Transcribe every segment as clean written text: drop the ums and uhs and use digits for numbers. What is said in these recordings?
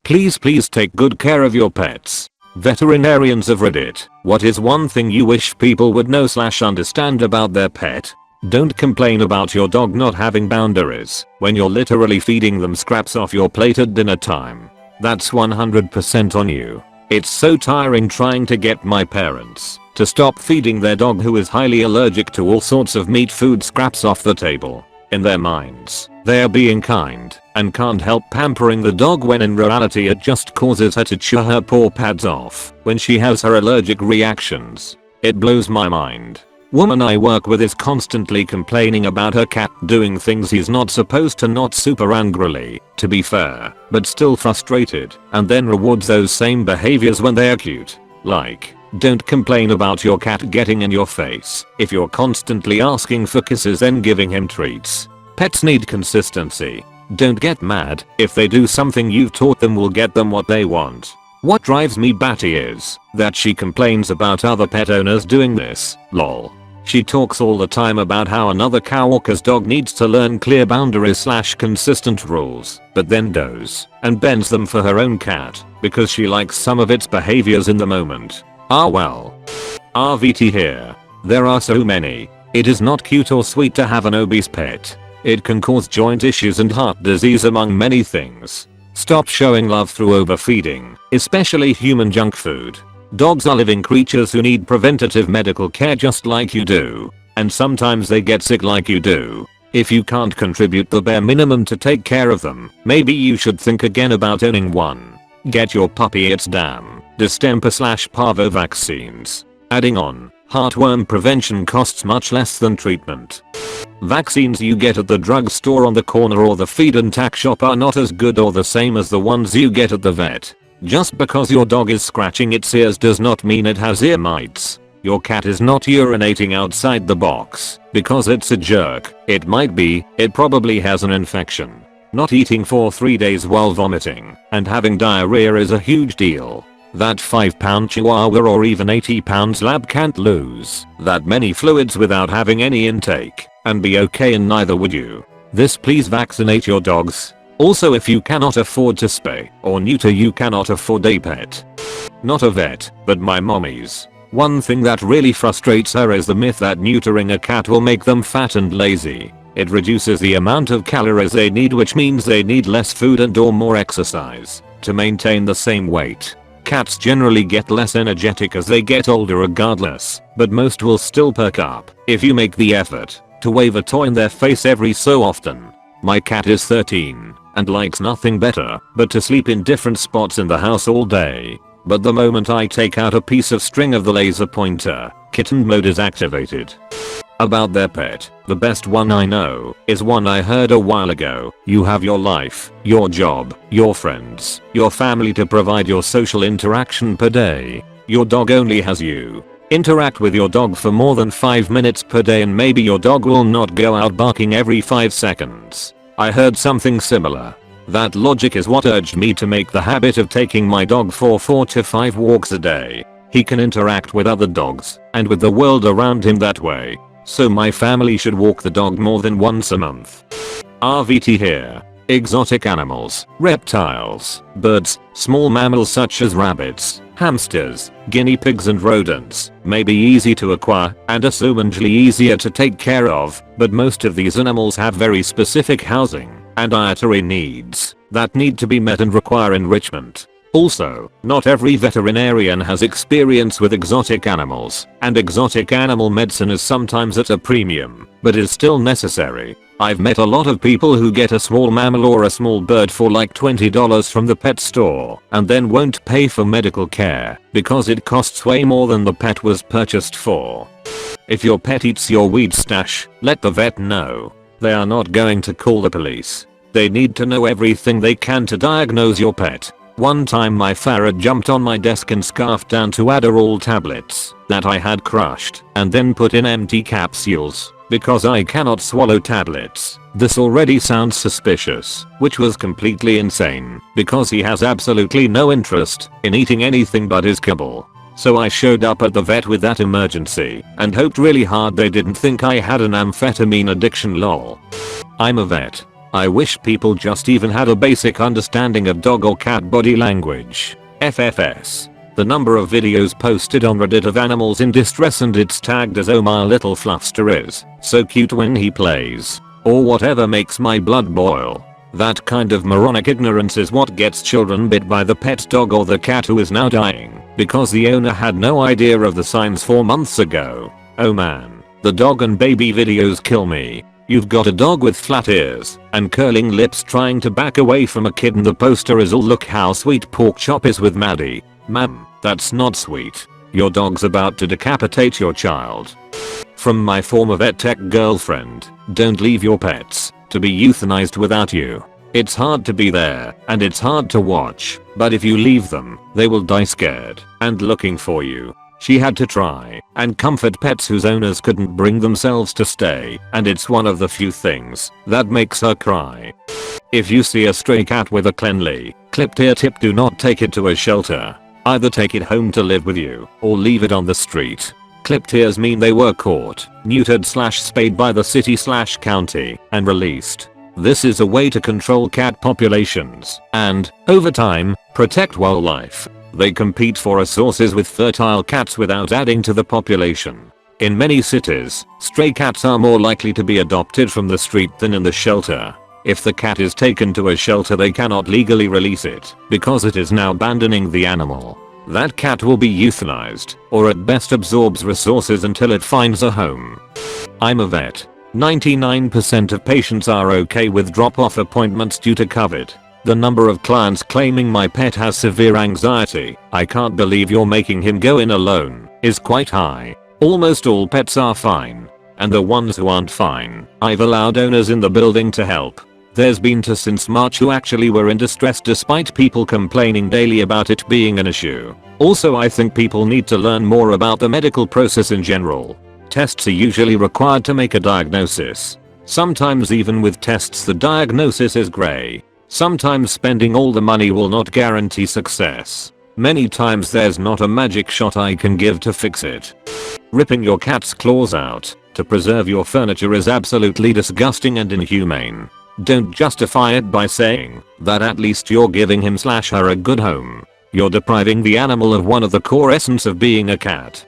Please take good care of your pets. Veterinarians of Reddit, what is one thing you wish people would know/understand about their pet? Don't complain about your dog not having boundaries when you're literally feeding them scraps off your plate at dinner time. That's 100% on you. It's so tiring trying to get my parents to stop feeding their dog who is highly allergic to all sorts of meat food scraps off the table. In their minds, they are being kind and can't help pampering the dog when in reality it just causes her to chew her paw pads off when she has her allergic reactions. It blows my mind. Woman I work with is constantly complaining about her cat doing things he's not supposed to, not super angrily, to be fair, but still frustrated, and then rewards those same behaviors when they are cute. Like, don't complain about your cat getting in your face if you're constantly asking for kisses and giving him treats. Pets need consistency. Don't get mad if they do something you've taught them will get them what they want. What drives me batty is that she complains about other pet owners doing this, lol. She talks all the time about how another coworker's dog needs to learn clear boundaries/consistent rules, but then goes and bends them for her own cat because she likes some of its behaviors in the moment. Ah well. RVT here. There are so many. It is not cute or sweet to have an obese pet. It can cause joint issues and heart disease among many things. Stop showing love through overfeeding, especially human junk food. Dogs are living creatures who need preventative medical care just like you do, and sometimes they get sick like you do. If you can't contribute the bare minimum to take care of them, maybe you should think again about owning one. Get your puppy its damn distemper/parvo vaccines. Adding on, heartworm prevention costs much less than treatment. Vaccines you get at the drugstore on the corner or the feed and tack shop are not as good or the same as the ones you get at the vet. Just because your dog is scratching its ears does not mean it has ear mites. Your cat is not urinating outside the box because it's a jerk. It might be, it probably has an infection. Not eating for 3 days while vomiting and having diarrhea is a huge deal. That 5-pound chihuahua or even 80 pounds lab can't lose that many fluids without having any intake and be okay, and neither would you. Please vaccinate your dogs. Also, if you cannot afford to spay or neuter, you cannot afford a pet. Not a vet, but my mommy's. One thing that really frustrates her is the myth that neutering a cat will make them fat and lazy. It reduces the amount of calories they need, which means they need less food and or more exercise to maintain the same weight. Cats generally get less energetic as they get older regardless, but most will still perk up if you make the effort to wave a toy in their face every so often. My cat is 13 and likes nothing better but to sleep in different spots in the house all day. But the moment I take out a piece of string of the laser pointer, kitten mode is activated. About their pet, the best one I know is one I heard a while ago. You have your life, your job, your friends, your family to provide your social interaction per day. Your dog only has you. Interact with your dog for more than 5 minutes per day and maybe your dog will not go out barking every 5 seconds. I heard something similar. That logic is what urged me to make the habit of taking my dog for 4 to 5 walks a day. He can interact with other dogs and with the world around him that way. So my family should walk the dog more than once a month. RVT here. Exotic animals, reptiles, birds, small mammals such as rabbits, hamsters, guinea pigs and rodents may be easy to acquire and assumedly easier to take care of, but most of these animals have very specific housing and dietary needs that need to be met and require enrichment. Also, not every veterinarian has experience with exotic animals, and exotic animal medicine is sometimes at a premium, but is still necessary. I've met a lot of people who get a small mammal or a small bird for like $20 from the pet store and then won't pay for medical care because it costs way more than the pet was purchased for. If your pet eats your weed stash, let the vet know. They are not going to call the police. They need to know everything they can to diagnose your pet. One time my ferret jumped on my desk and scarfed down 2 Adderall tablets that I had crushed and then put in empty capsules because I cannot swallow tablets. This already sounds suspicious, which was completely insane because he has absolutely no interest in eating anything but his kibble. So I showed up at the vet with that emergency and hoped really hard they didn't think I had an amphetamine addiction, lol. I'm a vet. I wish people just even had a basic understanding of dog or cat body language. FFS. The number of videos posted on Reddit of animals in distress and it's tagged as "oh my little fluffster is so cute when he plays," or whatever makes my blood boil. That kind of moronic ignorance is what gets children bit by the pet dog or the cat who is now dying because the owner had no idea of the signs 4 months ago. Oh man, the dog and baby videos kill me. You've got a dog with flat ears and curling lips trying to back away from a kid and the poster is "oh look how sweet pork chop is with Maddie." Ma'am, that's not sweet. Your dog's about to decapitate your child. From my former vet tech girlfriend, don't leave your pets to be euthanized without you. It's hard to be there and it's hard to watch, but if you leave them, they will die scared and looking for you. She had to try and comfort pets whose owners couldn't bring themselves to stay, and it's one of the few things that makes her cry. If you see a stray cat with a cleanly, clipped ear tip, do not take it to a shelter. Either take it home to live with you or leave it on the street. Clipped ears mean they were caught, neutered/spayed by the city/county and released. This is a way to control cat populations and, over time, protect wildlife. They compete for resources with fertile cats without adding to the population. In many cities, stray cats are more likely to be adopted from the street than in the shelter. If the cat is taken to a shelter, they cannot legally release it because it is now abandoning the animal. That cat will be euthanized or at best absorbs resources until it finds a home. I'm a vet. 99% of patients are okay with drop-off appointments due to COVID. The number of clients claiming my pet has severe anxiety, "I can't believe you're making him go in alone," is quite high. Almost all pets are fine. And the ones who aren't fine, I've allowed owners in the building to help. There's been two since March who actually were in distress despite people complaining daily about it being an issue. Also, I think people need to learn more about the medical process in general. Tests are usually required to make a diagnosis. Sometimes even with tests the diagnosis is grey. Sometimes spending all the money will not guarantee success. Many times there's not a magic shot I can give to fix it. Ripping your cat's claws out to preserve your furniture is absolutely disgusting and inhumane. Don't justify it by saying that at least you're giving him/her a good home. You're depriving the animal of one of the core essence of being a cat.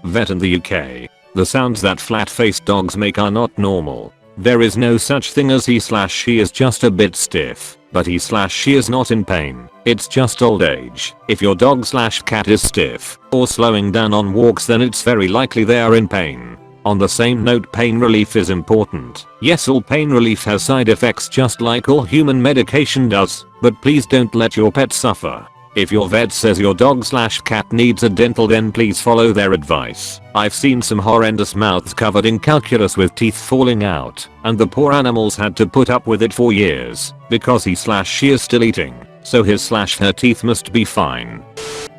Vet in the UK. The sounds that flat-faced dogs make are not normal. There is no such thing as he/she is just a bit stiff, but he/she is not in pain. It's just old age. If your dog/cat is stiff or slowing down on walks, then it's very likely they are in pain. On the same note, pain relief is important. Yes, all pain relief has side effects just like all human medication does, but please don't let your pet suffer. If your vet says your dog/cat needs a dental, then please follow their advice. I've seen some horrendous mouths covered in calculus with teeth falling out, and the poor animals had to put up with it for years because he/she is still eating, so his/her teeth must be fine.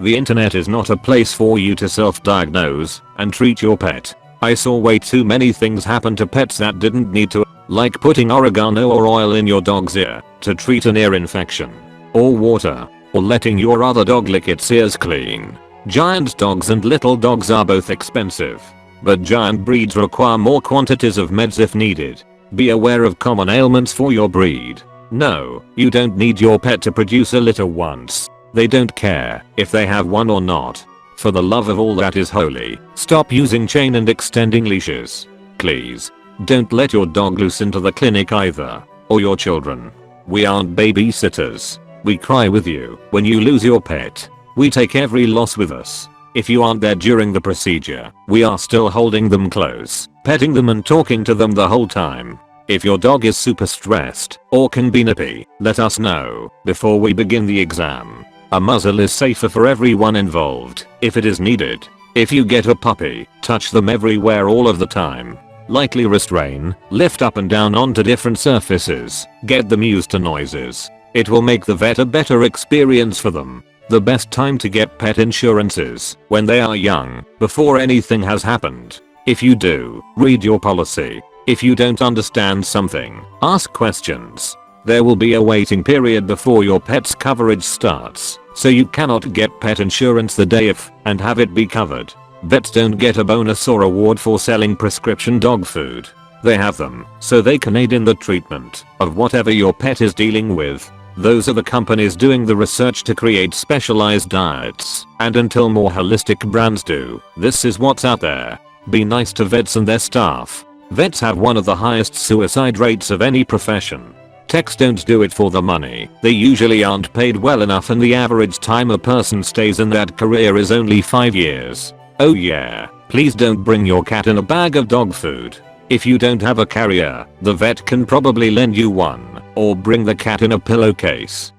The internet is not a place for you to self-diagnose and treat your pet. I saw way too many things happen to pets that didn't need to, like putting oregano or oil in your dog's ear to treat an ear infection, or water, or letting your other dog lick its ears clean. Giant dogs and little dogs are both expensive, but giant breeds require more quantities of meds if needed. Be aware of common ailments for your breed. No, you don't need your pet to produce a litter once. They don't care if they have one or not. For the love of all that is holy, stop using chain and extending leashes. Please. Don't let your dog loose into the clinic either, or your children. We aren't babysitters. We cry with you when you lose your pet. We take every loss with us. If you aren't there during the procedure, we are still holding them close, petting them and talking to them the whole time. If your dog is super stressed or can be nippy, let us know before we begin the exam. A muzzle is safer for everyone involved if it is needed. If you get a puppy, touch them everywhere all of the time. Lightly restrain, lift up and down onto different surfaces, get them used to noises. It will make the vet a better experience for them. The best time to get pet insurance is when they are young, before anything has happened. If you do, read your policy. If you don't understand something, ask questions. There will be a waiting period before your pet's coverage starts, so you cannot get pet insurance the day of and have it be covered. Vets don't get a bonus or award for selling prescription dog food. They have them so they can aid in the treatment of whatever your pet is dealing with. Those are the companies doing the research to create specialized diets, and until more holistic brands do, this is what's out there. Be nice to vets and their staff. Vets have one of the highest suicide rates of any profession. Techs don't do it for the money, they usually aren't paid well enough, and the average time a person stays in that career is only 5 years. Oh yeah, please don't bring your cat in a bag of dog food. If you don't have a carrier, the vet can probably lend you one, or bring the cat in a pillowcase.